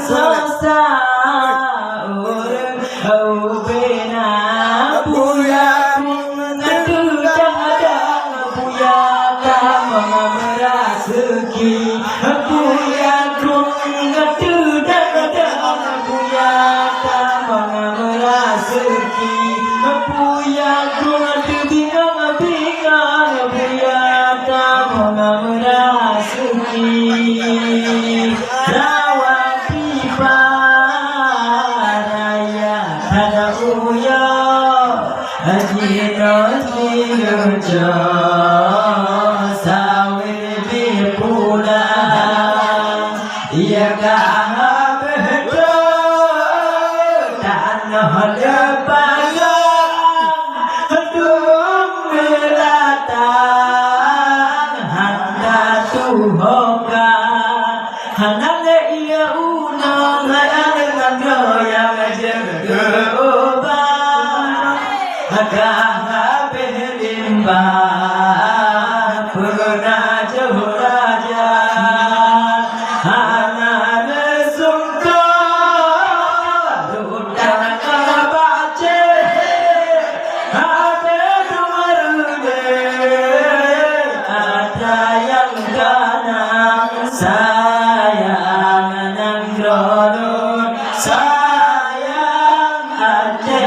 sosa urang au bena buya ngadu dada buya ta mengamra seki buya ngadu dada buya ta mengamra seki buya ngadu bingang bingang buya ta mengamra seki sawir di pulang ia kahab tanah lebagang dung melatang handa tuhoka hanale ia unang yang yang jerobah agak berimba pernah jauh raja anak sungka lutan kabace ada dumarune ada yang ganang sayang nang rono sayang aja